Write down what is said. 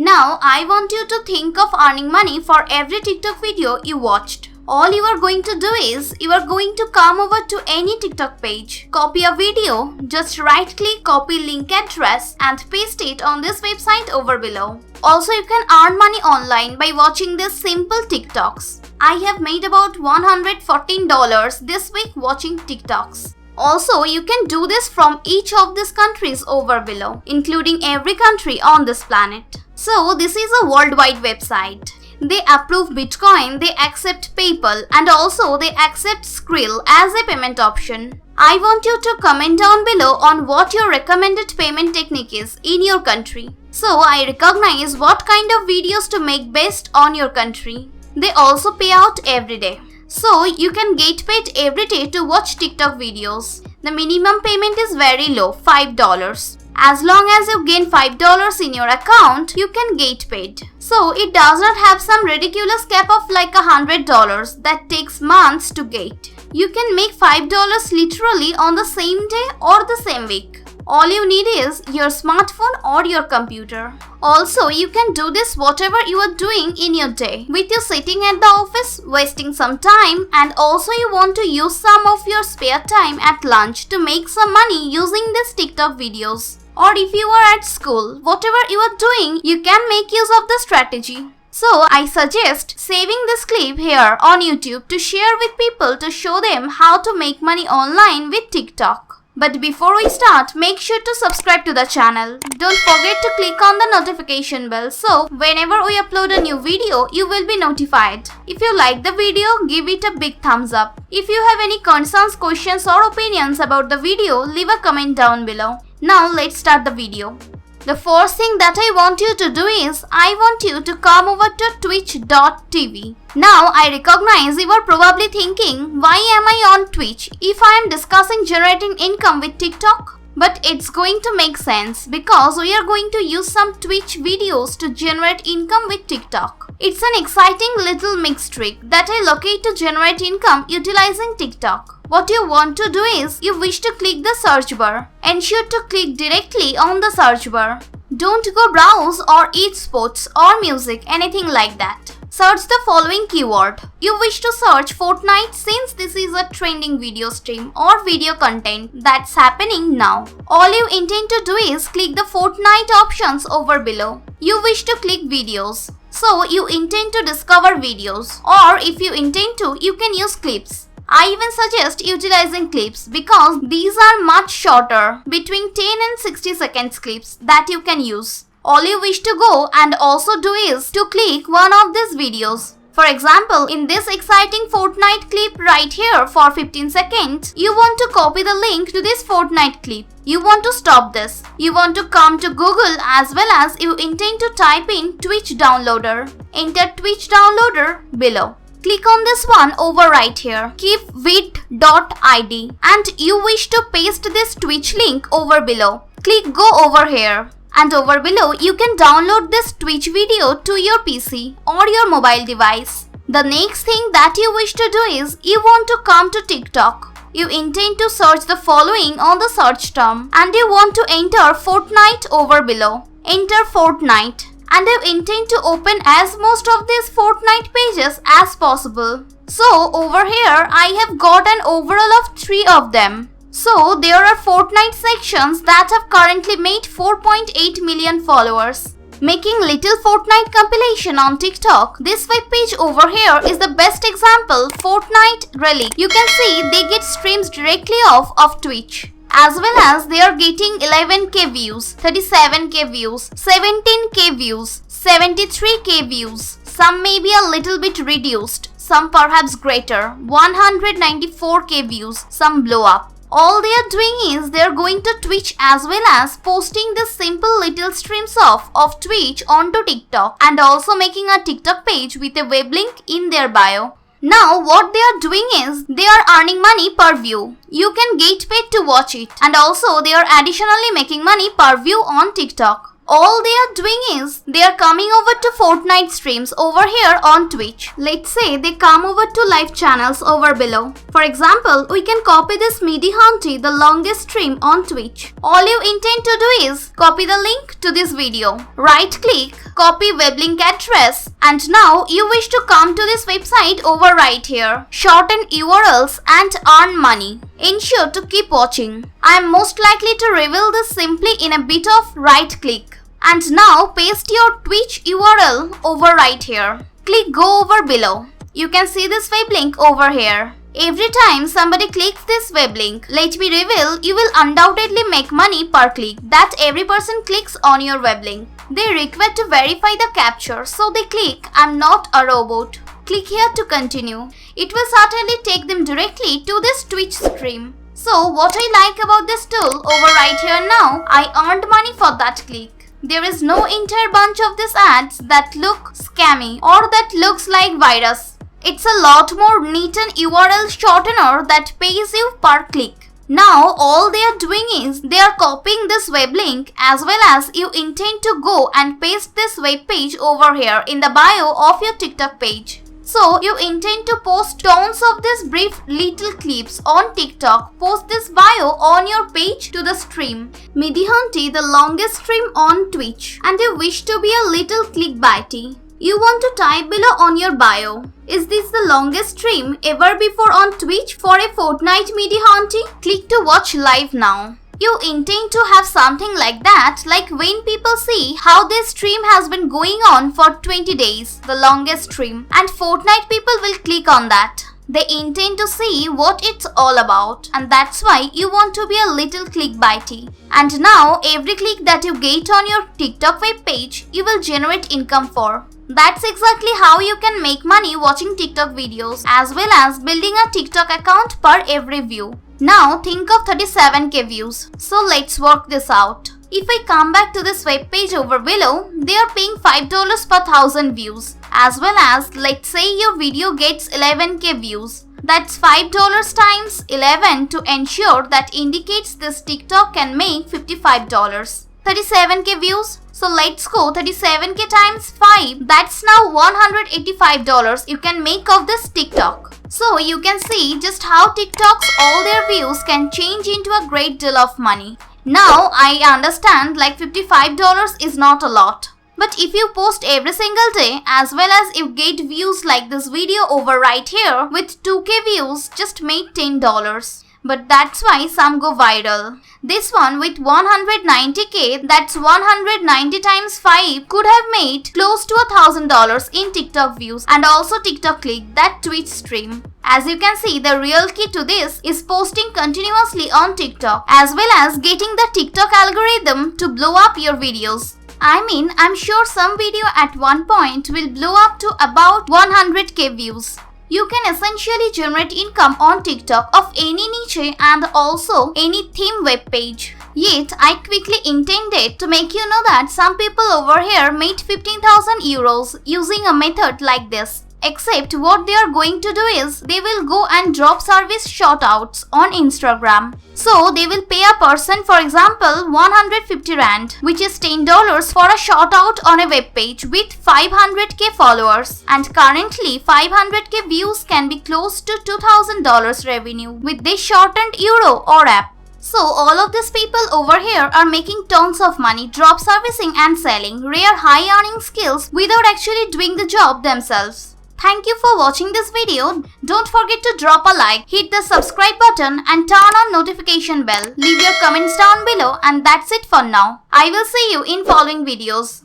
Now, I want you to think of earning money for every TikTok video you watched. All you are going to do is, you are going to come over to any TikTok page, copy a video, just right click, copy link address and paste it on this website over below. Also, you can earn money online by watching these simple TikToks. I have made about $114 this week watching TikToks. Also, you can do this from each of these countries over below, including every country on this planet. So, this is a worldwide website. They approve Bitcoin, they accept PayPal, and also they accept Skrill as a payment option. I want you to comment down below on what your recommended payment technique is in your country. So, I recognize what kind of videos to make based on your country. They also pay out every day. So, you can get paid every day to watch TikTok videos. The minimum payment is very low, $5. As long as you gain $5 in your account, you can get paid. So, it does not have some ridiculous cap of like $100 that takes months to get. You can make $5 literally on the same day or the same week. All you need is your smartphone or your computer. Also, you can do this whatever you are doing in your day. With you sitting at the office, wasting some time, and also you want to use some of your spare time at lunch to make some money using these TikTok videos. Or if you are at school, whatever you are doing, you can make use of the strategy. So, I suggest saving this clip here on YouTube to share with people to show them how to make money online with TikTok. But before we start, make sure to subscribe to the channel. Don't forget to click on the notification bell so whenever we upload a new video, you will be notified. If you like the video, give it a big thumbs up. If you have any concerns, questions or opinions about the video, leave a comment down below. Now let's start the video. The first thing that I want you to do is, I want you to come over to twitch.tv. Now, I recognize you are probably thinking, why am I on Twitch if I am discussing generating income with TikTok? But it's going to make sense because we are going to use some Twitch videos to generate income with TikTok. It's an exciting little mix trick that I locate to generate income utilizing TikTok. What you want to do is, you wish to click the search bar. Ensure to click directly on the search bar. Don't go browse or eat sports or music, anything like that. Search the following keyword. You wish to search Fortnite since this is a trending video stream or video content that's happening now. All you intend to do is click the Fortnite options over below. You wish to click videos. So you intend to discover videos, or if you intend to, you can use clips. I even suggest utilizing clips because these are much shorter, between 10 and 60 seconds clips that you can use. All you wish to go and also do is to click one of these videos. For example, in this exciting Fortnite clip right here for 15 seconds, you want to copy the link to this Fortnite clip. You want to stop this. You want to come to Google as well as you intend to type in Twitch downloader. Enter Twitch downloader below. Click on this one over right here, keepvid.id, and you wish to paste this Twitch link over below. Click go over here. And over below, you can download this Twitch video to your PC or your mobile device. The next thing that you wish to do is, you want to come to TikTok. You intend to search the following on the search term and you want to enter Fortnite over below. Enter Fortnite. And you intend to open as most of these Fortnite pages as possible. So over here, I have got an overall of 3 of them. So there are Fortnite sections that have currently made 4.8 million followers. Making little Fortnite compilation on TikTok, this web page over here is the best example, Fortnite Relic. You can see they get streams directly off of Twitch. As well as they are getting 11k views, 37k views, 17k views, 73k views. Some may be a little bit reduced, some perhaps greater, 194k views, some blow up. All they are doing is they are going to Twitch as well as posting this simple little streams of Twitch onto TikTok and also making a TikTok page with a web link in their bio. Now what they are doing is they are earning money per view. You can get paid to watch it, and also they are additionally making money per view on TikTok. All they are doing is they are coming over to Fortnite streams over here on Twitch. Let's say they come over to live channels over below. For example, we can copy this Midi Hunty, the longest stream on Twitch. All you intend to do is copy the link to this video. Right click, copy web link address, and now you wish to come to this website over right here. Shorten URLs and earn money. Ensure to keep watching. I am most likely to reveal this simply in a bit of right click. And now paste your Twitch URL over right here. Click go over below. You can see this web link over here. Every time somebody clicks this web link, let me reveal, you will undoubtedly make money per click that every person clicks on your web link. They require to verify the capture, so they click I'm not a robot. Click here to continue. It will certainly take them directly to this Twitch stream. So what I like about this tool over right here now, I earned money for that click. There is no entire bunch of these ads that look scammy or that looks like virus. It's a lot more neat and URL shortener that pays you per click. Now all they are doing is they are copying this web link as well as you intend to go and paste this web page over here in the bio of your TikTok page. So you intend to post tons of these brief little clips on TikTok, post this bio on your page to the stream. Medihunty, the longest stream on Twitch, and you wish to be a little clickbaity. You want to type below on your bio, is this the longest stream ever before on Twitch for a fortnight Medihunty? Click to watch live now. You intend to have something like that, like when people see how this stream has been going on for 20 days, the longest stream, and fortnight people will click on that. They intend to see what it's all about, and that's why you want to be a little clickbaity. And now every click that you get on your TikTok web page, you will generate income for. That's exactly how you can make money watching TikTok videos as well as building a TikTok account per every view. Now think of 37k views. So let's work this out. If I come back to this web page over below, they are paying $5 per 1000 views. As well as let's say your video gets 11k views. That's $5 times 11 to ensure that indicates this TikTok can make $55. 37k views. So let's go 37k times 5. That's now $185 you can make of this TikTok. So you can see just how TikToks all their views can change into a great deal of money. Now I understand like $55 is not a lot. But if you post every single day as well as you get views like this video over right here with 2k views just made $10. But that's why some go viral. This one with 190k, that's 190 times 5, could have made close to $1,000 in TikTok views and also TikTok click, that Twitch stream. As you can see, the real key to this is posting continuously on TikTok as well as getting the TikTok algorithm to blow up your videos. I mean, I'm sure some video at one point will blow up to about 100k views. You can essentially generate income on TikTok of any niche and also any theme web page. Yet, I quickly intended to make you know that some people over here made 15,000 euros using a method like this. Except what they are going to do is they will go and drop service shoutouts on Instagram. So they will pay a person, for example, 150 Rand, which is $10 for a shoutout on a web page with 500k followers. And currently 500k views can be close to $2,000 revenue with this shortened euro or app. So all of these people over here are making tons of money drop servicing and selling rare high earning skills without actually doing the job themselves. Thank you for watching this video. Don't forget to drop a like, hit the subscribe button and turn on notification bell. Leave your comments down below and that's it for now. I will see you in following videos.